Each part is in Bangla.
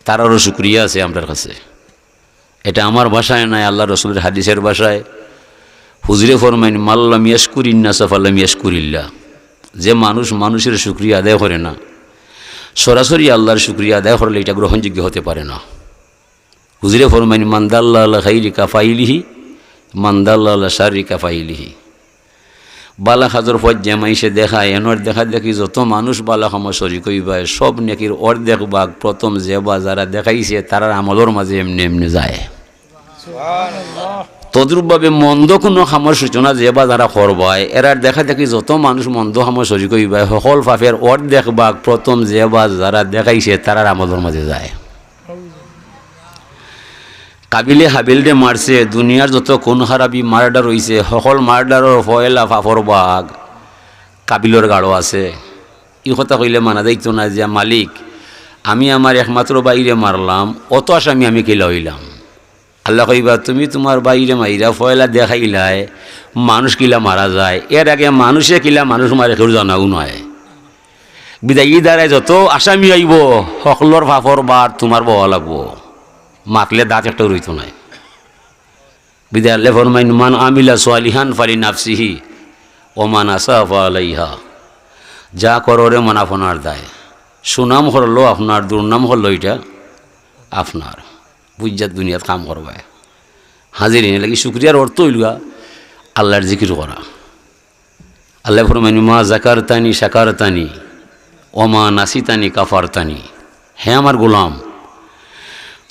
তারারও শুকরিয়া আছে আমার কাছে। এটা আমার ভাষায় নাই, আল্লাহ রসুলের হাদিসের ভাষায়। হুজুরে ফরমাইন মাল্লাম ইয়াশকুরিন্নাস ফাল্লাম ইয়াশকুরিল্লাহ। যে মানুষ মানুষের শুকরিয়া আদায় করে না, সরাসরি আল্লাহর শুকরিয়া আদায় করলে এটা গ্রহণযোগ্য হতে পারে না। হুজুরে ফরমাইন মান্দাল্লাহ আল্লাহ খাইরি কাফাইলিহি মান্দাল্লাহ আল্লাহ শারি কাফাইলিহি। বালা খাজর পর জামাইসে দেখায় এনর দেখা দেখি যত মানুষ বালা খামা শরিক হইবায় সব নেকির অর্ধেক ভাগ প্রথম যে বা যারা দেখাইছে তারার আমলের মাঝে এমনি এমনি যায়। তদ্রূপভাবে মন্দ কোনো খামর সূচনা যে বা যারা করবায় এরার দেখা দেখি যত মানুষ মন্দ খামর শরিক হইবায় সকল ফাফের অর্ধেক ভাগ প্রথম যে বা যারা দেখাইছে তারার আমলের মাঝে যায়। কাবিলে হাবিলরে মারছে, দুনিয়ার যত কোন খারাপি মার্ডার হইছে সকল মার্ডারের ফয়লা ফাফর বাঘ কাবিলর গাড়ো আছে। এই কথা কইলে মানা দেখতো না যে মালিক আমি আমার একমাত্র বাইরে মারলাম, অত আসামি আমি কিলা হইলাম। আল্লাহ কইবা তুমি তোমার বাইরে মাইরা ফয়লা দেখাইলাই মানুষ কিলা মারা যায়, এর আগে মানুষে কিলা মানুষ মারে কেউ জানাও নয়। বিদায় ই দ্বারায় যত আসামি আইব সকলর ফাফর বার তোমার বহা লাগবো, মাকলে দাঁত একটা রইত নাই। বিদায় আল্লাহ ফরমাইন মান আমিলা সালিহান ফালি নাফসিহি ওমান আসাফা আলাইহা। যা কররে মানাফনার দায়, সুনাম হরলো আপনার, দুর্নাম হরলো এটা আপনার। বুঝাত দুনিয়াত কাম করবায় হাজির এনে লাগি শুক্রিয়ার অর্থ হইলগা আল্লাহর জিকির করা। আল্লাহ ফরমাইন মা জাকারতানি শাকারতানি ওমা নাসিতানি কাফারতানি। হ্যাঁ আমার গোলাম,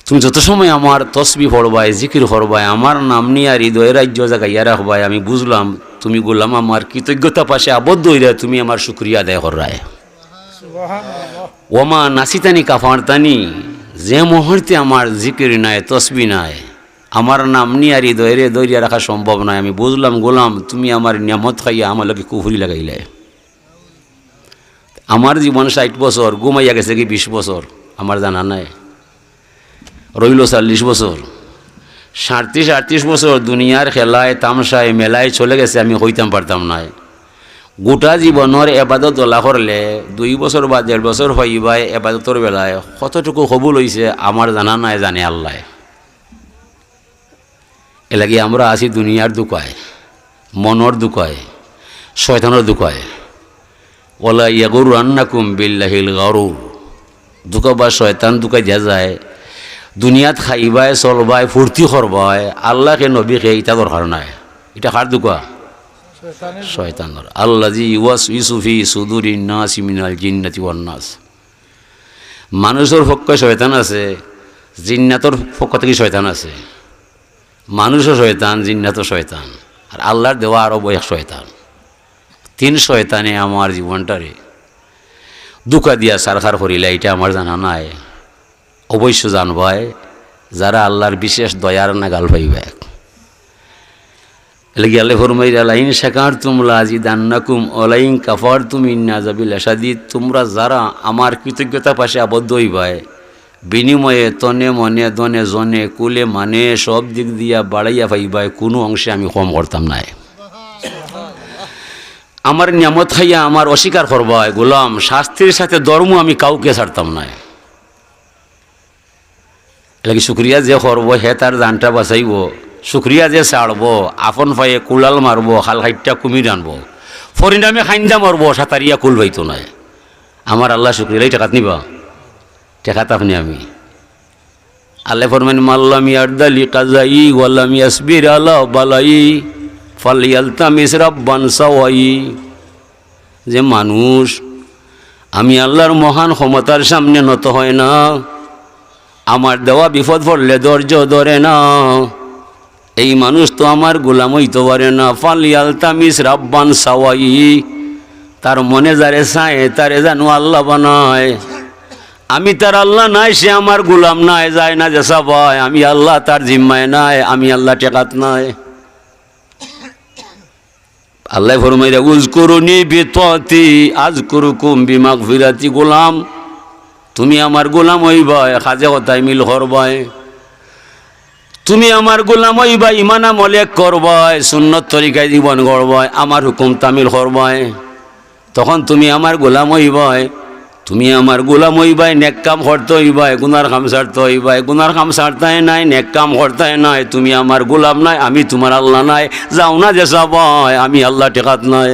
তুমি যত সময় আমার তসবি পড়বায় জিকির করবায় আমার নাম নিয়ে আর হৃদয় রাজ্য জাগাইয়া রাখবায়, আমি বুঝলাম তুমি গোলাম আমার কৃতজ্ঞতা পাশে আবদ্ধ হইলে তুমি আমার শুক্রিয়া আদায় করায়। ওমা নাসিতানি কাফারতানি, যে মুহূর্তে আমার জিকির নাই তসবি নাই আমার নাম নিয়ে আর হৃদয়ে দৈরিয়া রাখা সম্ভব নয়, আমি বুঝলাম গোলাম তুমি আমার নিয়ামত খাইয়া আমার লোকে কুফুরি লাগাইলে। আমার জীবন 60 বছর, ঘুমাইয়া গেছে কি 20 বছর আমার জানা নাই, রইল 40 বছর। 37-38 বছর দুনিয়ার খেলায় তামসায় মেলায় চলে গেছে, আমি হইতাম পারতাম না। গোটা জীবনের এবাদত দলা করলে 2 বছর বা 1.5 বছর হইবাই এবাদতর বেলায় কতটুকু কবুল হইছে আমার জানা নাই, জানে আল্লাহ। এলাকি আমরা আছি দুনিয়ার দুকায়, মনের দুকায়, শয়তানের দুকায়। ওলা ইয়াগুরুন্নাকুম বিল্লাহিল গারুর। দুকা বা শয়তান দুকায় দিয়া যায়, দুনিয়াত খাইবায় চলবায় ফুর্তি করবায় আল্লাহকে নবীকে এটা দরকার নাই। এটা কার দুকা? শয়তানের। আল্লাযী ইউওয়াসউইসু ফি সুদুরিন নাসি মিনাল জিন্নাতি ওয়ান নাস। মানুষের পক্ষে শয়তান আছে, জিন্নাতের পক্ষ থেকে শয়তান আছে। মানুষও শয়তান, জিন্নাতও শয়তান, আর আল্লাহর দেওয়া আরও এক শয়তান। 3 শয়তানে আমার জীবনটারে দুকা দিয়া সারখার করিলে এটা আমার জানা নাই। অবশ্য জানবায় যারা আল্লাহর বিশেষ দয়ার নাগাল পাইবে। এলাকি আল্লাহ ফরমাইয়া লাইন শাকারতুম লাযিদান্নাকুম ওয়ালাইন কাফারতুম ইন্না আযাবি লাশাদীদ। তোমরা যারা আমার কৃতজ্ঞতা পাশে আবদ্ধ হইবায় বিনিময়ে তনে মনে দনে জনে কুলে মানে সব দিক দিয়া বাড়াইয়া পাইবায়, কোনো অংশে আমি কম করতাম নাই। আমার নিয়ামত খাইয়া আমার অস্বীকার করবায় গোলাম, শাস্তির সাথে ধর্ম আমি কাউকে ছাড়তাম না। এলাকি শুক্রিয়া যে করব হে তার জানটা বাঁচাইব, শুক্রিয়া যে ছাড়ব আপন পায়ে কুলাল মারব, খাল খাইটা কুমির আনব, ফরিনামে খাইন্দা মারব, সাঁতারিয়া কুল পাইতো নয়। আমার আল্লাহ শুক্রিয়া এই টাকাত নিবা, টেকাত আপনি আমি। আল্লাহ ফরমান মাল্লাম ইয়ারদালি কাজাই ওয়াল্লাম ইয়াসবির আলা বালাই ফালিয়ালতামিস রাব্বান সাওয়াই। যে মানুষ আমি আল্লাহর মহান ক্ষমতার সামনে নত হয় না, আমার দেওয়া বিপদ পড়লে ধৈর্য ধরে না, এই মানুষ তো আমার গোলাম হইতে পারে না। ফালিয়ালতামিস রাব্বান সাওয়াই, তার মনে যারে চায় তারে জানো আল্লাহ বানায়। আমি তার আল্লাহ নাই, সে আমার গোলাম নাই, যায় না যে সবাই আমি আল্লাহ তার জিম্মায় নাই, আমি আল্লাহ টেকাত নাই। আল্লাহ ফরমাইয়া উযকুরুনি বিতাআতি আযকুরুকুম বিমাগফিরাতি। গোলাম তুমি আমার গোলাম হইবাই, কাজে কথায় মিল করবাই, তুমি আমার গোলাম হইবাই, ইমান আমলে করবাই, সুন্নত তরিকায় জীবন গড়বাই, আমার হুকুম তামিল করবাই, তখন তুমি আমার গোলাম হইবাই। তুমি আমার গোলাম হইবাই, নেক কাম করতে হইবাই, গুনার কাম ছাড়তে হইবাই, গুনার কাম ছাড়তাই নাই, নেক কাম করতাই নাই। তুমি আমার গোলাম নাই, আমি তোমার আল্লাহ নাই। যাও না যে সবাই, আমি আল্লাহ টেকাত নাই।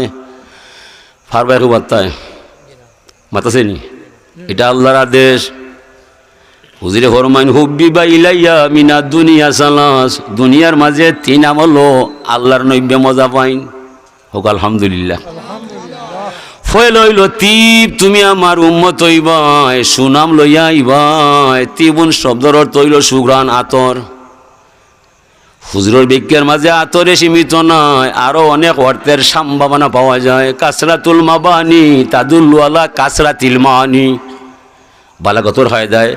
ফারবাই খুব বার্তায় মাতাছে নি, এটা আল্লাহর আদেশ। হুজুরে ফরমাইন হুব্বিবা ইলাইয়া মিনা দুনিয়া সালাস, দুনিয়ার মাঝে তিন আমল আল্লাহর নৈব্য মজা পাইন। হোক আলহামদুলিল্লাহ। ফয়েল হইল তিব, তুমি আমার উম্মত হইবাই, সুনাম লইয়া আইবাই। তিবুন শব্দর অর্থ হইল সুঘ্রাণ, আতর। হুজুরের বিজ্ঞার মাঝে আতরে সীমিত নয়, আরো অনেক অর্থের সম্ভাবনা পাওয়া যায়। কাসরাতুল মাবানি তাদুল্লু আলা কাসরাতিল মানি। বালাগতর ফায়দায়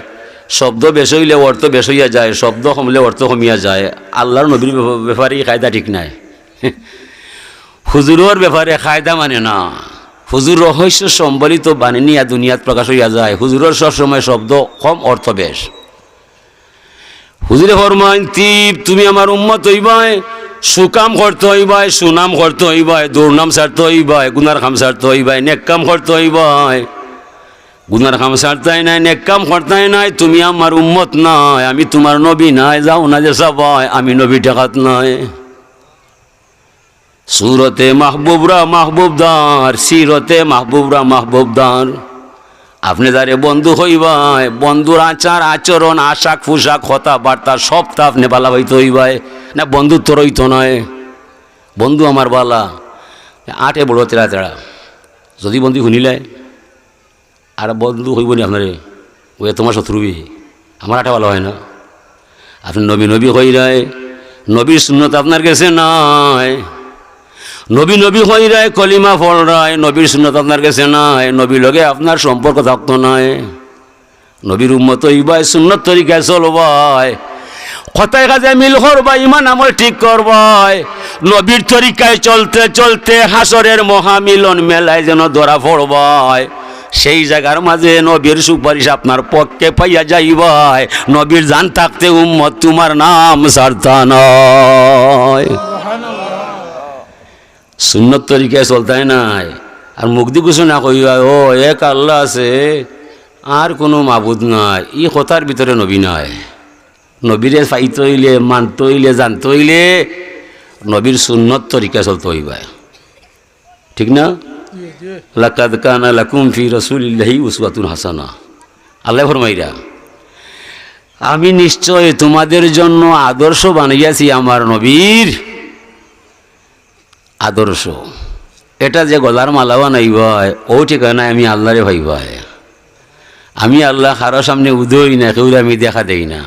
শব্দ বেশ হইলে অর্থ বেশ হইয়া যায়, শব্দ কমলে অর্থ কমিয়া যায়। আল্লাহর নবীর ব্যাপারে কায়দা ঠিক নাই, হুজুরের ব্যাপারে কায়দা মানে না। হুজুর রহস্য সম্বলিত বাণী নিয়ে দুনিয়াত প্রকাশ হইয়া যায়। হুজুরের সবসময় শব্দ কম, অর্থ বেশ। হুজুরে ফরমাইন তিব, তুমি আমার উম্মত হইবাই, সুকাম করতে হইবাই, সুনাম করতে হইবাই, দুর্নাম ছাড়তে হইবাই, গুনার কাম ছাড়তে হইবাই, নেক কাম করতে হইবাই। গুনার কাম ছাড়তাই নাই, নেক কাম করতাই নাই। তুমি আমার উম্মত নাই, আমি তোমার নবী নাই। যাও না যে সবাই, আমি নবী টেকাত নাই। সুরতে মাহবুবরা মাহবুবদার, সিরতে মাহবুবরা মাহবুবদার। আপনি যারে বন্ধু হইবাই, বন্ধুর আচার আচরণ আশাক পোশাক কথাবার্তা সবটা আপনি বালা হইতে হইবাই না, বন্ধুত্ব রইত নয়। বন্ধু আমার বালা আটে বড় তেরা তেরা, যদি বন্ধু শুনিলে আর বন্ধু হইব নি আপনারে, ওই তোমার শত্রুবি, আমার আটা ভালো হয় না। আপনি নবী নবী হইরায়, নবীর সুন্নত আপনার কাছে নাই। নবী নবী হইরায়, কলিমা ফলরায়, নবীর সুন্নত আপনার কাছে নাই। নবী লগে আপনার সম্পর্ক থাকতো নাই। নবীর উম্মত হইবাই, সুন্নত তরিকায় চলবাই, কথায় কাজে মিল করবাই, ইমান আমল ঠিক করবাই। নবীর তরিকায় চলতে চলতে হাসরের মহামিলন মেলায় যেন ধরা পড়বাই। সেই জায়গার মাঝে নবীর সুপারিশ আপনার পক্ষে পাইয়া যাইবাই। নবীর জান থাকতে উম্মত তোমার নাম সারতা নয়। সুন্নত তরিকায় চলতাই নাই। আর মুগ্ধি কিছু না কইবা ও এক আল্লাহ আছে আর কোনো মাবুদ নাই, ই কথার ভিতরে নবী নাই। নবীরে পাইতে হইলে, মানতে হইলে, জানতে হইলে নবীর সুন্নত তরিকা চলতে হইবা, ঠিক না? লাকাদ কানা লাকুম ফি রাসূলিল্লাহি উসওয়াতুন হাসানা। আল্লাহ ফরমাইরা, আমি নিশ্চয় তোমাদের জন্য আদর্শ বানাইয়াছি আমার নবীর আদর্শ। এটা যে গলার মালা বানাইবাই, ও ঠিকানায় আমি আল্লাহরে ভাইবাই। আমি আল্লাহ কারো সামনে উদয় না, কেউ আমি দেখা দেই না।